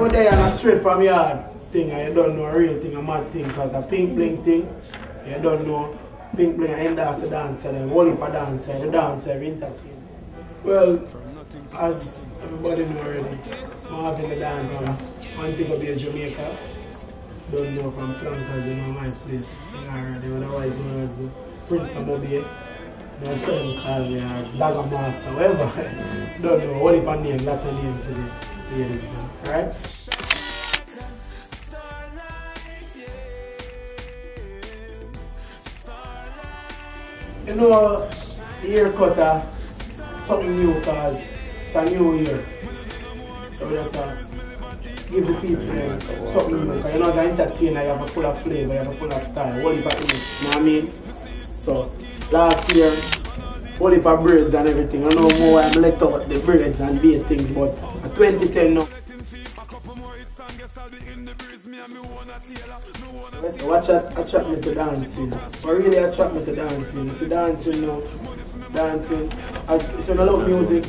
I'm there on a Str8 Fram Yaad thing and you don't know a real thing, a mad thing, because a pink bling thing, you don't know pink bling and that's a dancer, then whole heap of dancer, the dancer, entertain. Well, as everybody know already, Marvin de Dancer, one thing will be a Jamaica. Don't know from Flankers, you know my place. They otherwise known as the Prince of Mobay. They also them call me a Dagger Master, whatever. Don't know, what if I name, lot of name today. Here is now, alright? You know, the haircut something new because it's a new year. So we just give the people something new. Because you know, as an entertainer, you have a full of flavor, you have a full of style. Whole heap of things, you know what I mean? So, last year, whole heap of braids and everything. I know more I'm let out the braids and beard things, but at 2010 now. What attract me to dancing? What really attract me to dancing? You see dancing now, dancing. As you love music,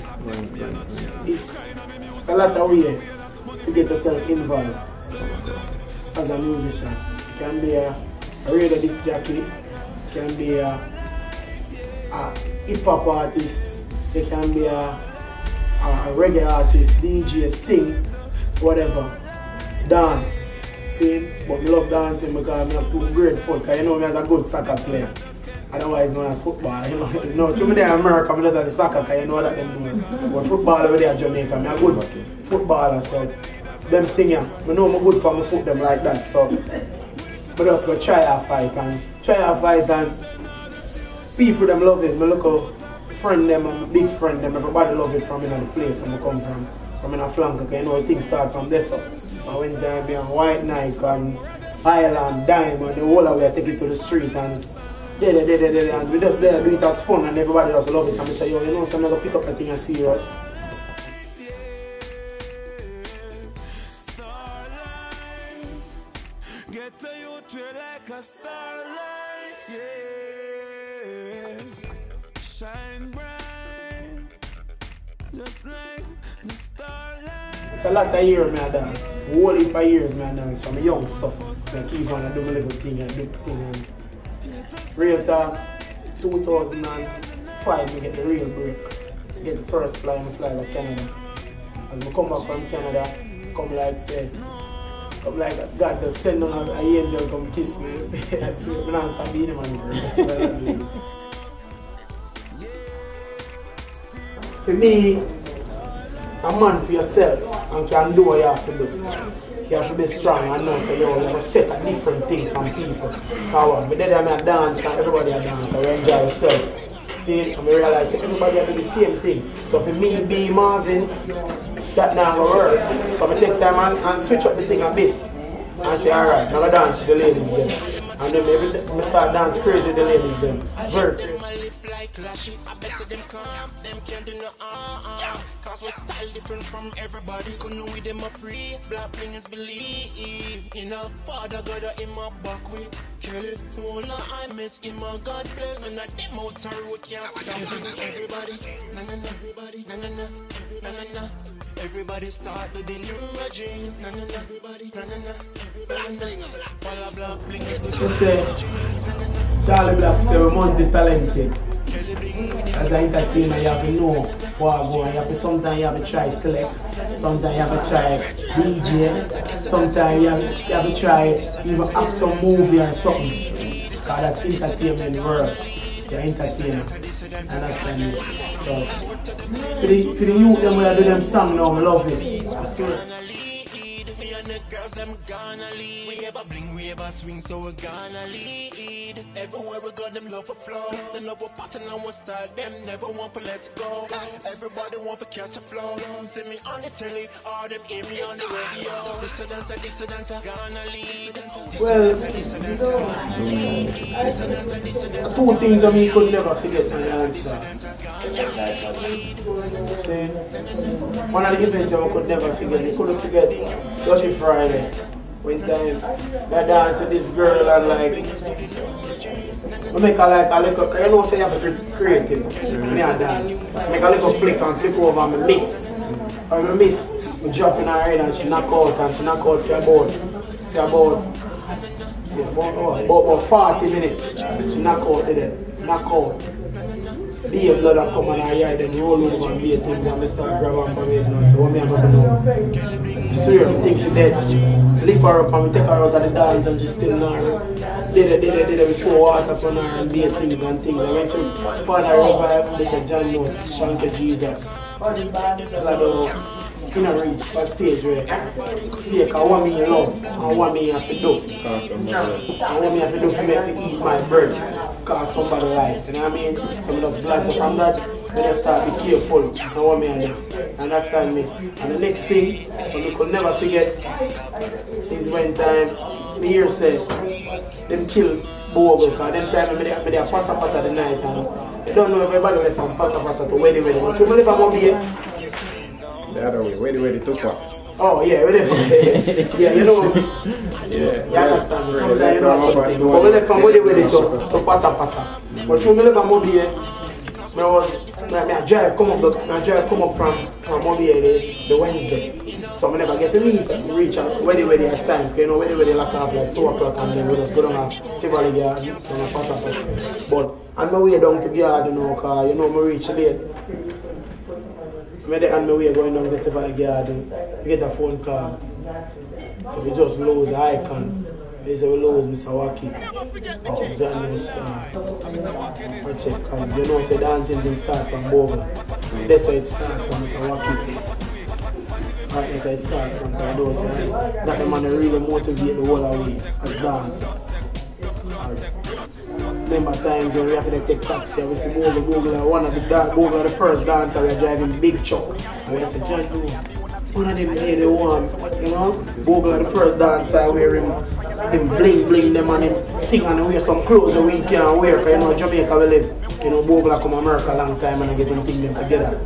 it's a lot of ways to get yourself involved as a musician. You can be a radio disc jockey, you can be a hip hop artist, you can be a reggae artist, DJ, sing, whatever. Dance. See? But I love dancing because I have two great foot. Because you know me as a good soccer player. Otherwise known as football. You know, through me there in America, I just as a soccer because you know that them do. But football over there in Jamaica, I'm a good footballer. So them thing here, I know I'm good for my foot them like that. So I just go try a fight and people them love it. I look at friend them and big friend them, everybody love it from the place where I come from in a flank, because you know things start from this up. I went there be on White Night and Island, Diamond, the whole way I take it to the street and and we just there do it as fun and everybody just love it and we say, yo, you know, so I'm gonna pick up the thing and serious. Get to you like a starlight, yeah. Shine bright, just like the starlight. It's a lot of years I dance. A whole heap of years I dance from a young stuff. I keep on doing my little thing and do the thing. And real talk, 2005 I get the real break. Get the first fly and fly to Canada. As I come back from Canada, come like God just send on an angel come kiss me. I see I'm not to be the man. For me, a man for yourself and can do what you have to do. You have to be strong and know so you have to set a different things from people. But then I'm a dancer, everybody a dancer, you enjoy yourself. See, and I realize everybody have to do the same thing. So for me being Marvin, that now will work. So I take time and switch up the thing a bit. And say, alright, I'm going to dance with the ladies then. And then every day I start dance crazy with the ladies then. Very crazy. Cause we style different from everybody. Couldn't with them a free. Black blingers believe. You know, Father God in my back way. Kill it. All I met in my God place. And I them out the road can't stop everybody. Na na na. Everybody. Na na na. Na na na. Everybody start to the new regime. Na na na. Everybody. Na na na. Blah blah bling. You say Charlie Black say we're multi-talented. As an entertainer, you have to know what I'm going. You have to sometimes you have to try select, sometimes you have to try DJ, sometimes you have to try even act some movie or something. Because that's entertainment world. You're entertainer. Understand me? So for the youth them when I do them song now, I love it. I swear. Girls them gonna lead. We ever bling, we ever swing, so we're gonna lead. Everywhere we go, them love a flow. Them love a pattern and we style. Them never want to let go. Everybody want to catch a flow. See me on the telly, all them hear me on the radio. This a dancer, gonna lead. Well, two things that me could never forget my answer. See, one of the events that I could never forget. I couldn't forget Dirty Friday. When time I dance with this girl and like I make her like a little, you know say you have to be creative when I dance. Make a little flick and flip over and miss. Or I miss We drop in her head and she knock out for about 40 minutes. She knock out there. Knock out. Be blood that come on her head and roll over and be things and I start grabbing her head now. So what me I'm gonna do? I swear, I think she dead. Lift her up and we take her out of the dance and she still not. We throw water on her and do things and things. And when she find her revive, they say, John, no, thank you, Jesus. In a reach a stage where see I want me in love, I want me have to do. I want me have to do for me to eat my bird, cause somebody life, you know what I mean? So I just glad from that, then I start to be careful, I want me and them, understand me? And the next thing, what we could never forget, is when time, me hear say, them kill Bogle, cause them time I they pass the night and they don't know everybody left from pass to where they but you believe I'm here. The other way, where they took us. Oh yeah, yeah, you know. Yeah, you understand. Sometimes you know something. But when they from where they to passa. But you believe I'm here. I drive come up from mobay the Wednesday. So I never get to meet and reach out where they at times. You know where they lock off like 2 o'clock and then we just go down to Tivoli Yard and passa. But on my way down to the yard, you know, cause you know I reach late. On my way going down to the Tivoli Garden, we get a phone call. So we just lose the icon. We say we lose Mr. Wacky. This is John Star. Because you know, say dancing didn't start from Bogle. That's why it started from Mr. Wacky. Right, that's why it started from those. That the man really motivate the whole away as dancer. Remember times when we have to take taxi and we see Bogle, one of the first dancer we are driving big truck. And we say, John, one of them lady one, you know? Bogle the first dancer wearing them bling them and them thing and wear some clothes that we can't wear because you know Jamaica we live. You know, Bogle come America a long time and I get them thing them together.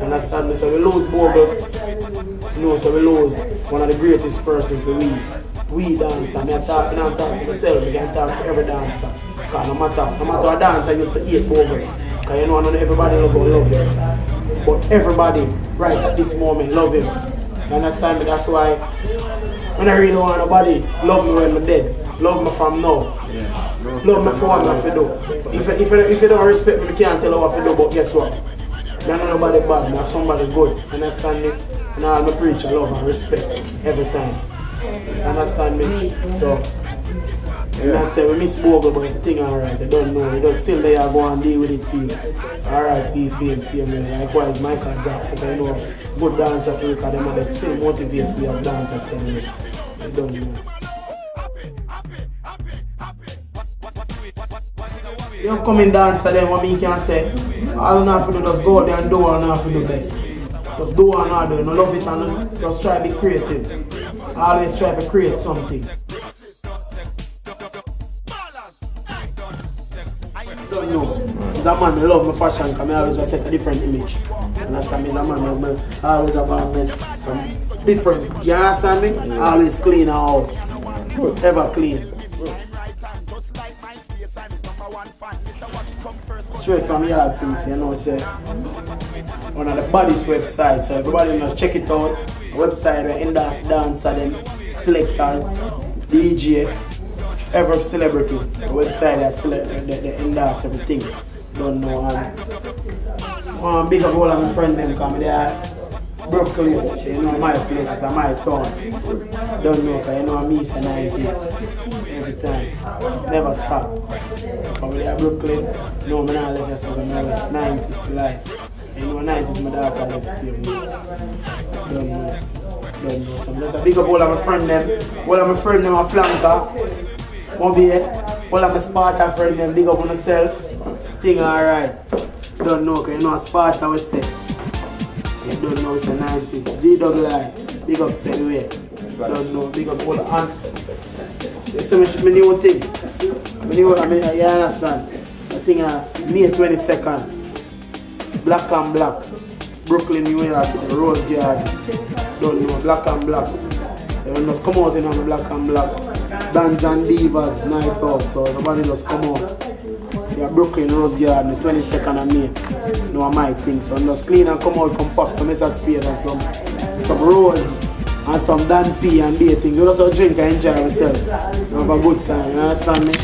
Understand me? So we lose Bogle. You know, so we lose one of the greatest persons for we dancer. I'm talking to myself, I can talk to every dancer. Because no matter a dancer used to hate Bogle. Because you know, not everybody love him. But everybody, right at this moment, love him. You understand me? That's why when I really want nobody, love me when I'm dead. Love me from now. Yeah. Love me for what I have to do. If you don't respect me, you can't tell what I have to do, but guess what? I'm not nobody bad, I'm somebody good. You understand me? Now I'm a preacher, love and respect every time. You understand me? So, and I say we miss Bogle, but the thing alright, they don't know. They just still there go and deal with it feel. Alright, be feel, see me. Likewise Michael Jackson, I know good dancer to look at them and they still motivate me as dancers, so they don't know. You come in dancer then what me can say, all you have to do just go there and do what you have to do best. Just do what you have to do, love it and just try to be creative. Always try to create something. Don't know. As a man, I love my fashion because I always set a different image. Understand me? As a man, I always have some different. You understand me? Always clean out. Ever clean. Str8 Fram Yaad things, you know, say one of the baddest websites, so everybody must check it out. A website where dancer, them selectors, DJ, every celebrity. A website that select the endorse everything. Don't know. Big up all of my friends them come there. Brooklyn, you know my place, it's my town. Don't know, because you know me it's the 90s. Every time. Never stop. But when you're Brooklyn, you know I'm not like yourself, I'm not like 90s life. You know 90s my daughter lives here. Don't know. So I'm just a big up all of my friends them. All of my friends them are flanker. Mobay. All of my Sparta friends them, big up on themselves. Thing alright. Don't know, because you know Sparta was say. You don't know it's a 90s. GWI, big up SFY. Don't know, big up all the hand. It's so much new thing. You understand? I think May 22nd, Black and Black, Brooklyn, New York, Rose Garden. Don't know, Black and Black. So we just come out in on Black and Black. Bands and Divas, night out, so everybody just come out. Yeah, Brooklyn, Rose Garden, the 22nd of May. No, my thing. So just clean and come out, come pop some SFY and some some rose and some Dan P and dating. You also drink and enjoy yourself. You have a good time, you understand me?